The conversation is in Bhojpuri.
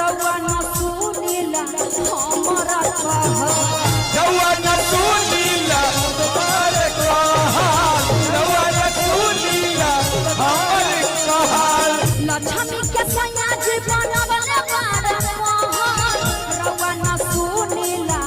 रउआ न सुनीला हमारा कहल रउआ न सुनीला हमारे कहल रउआ न सुनीला हमारे कहल लक्ष्मी के सैया जी बनवले बारे कहल रउआ न सुनीला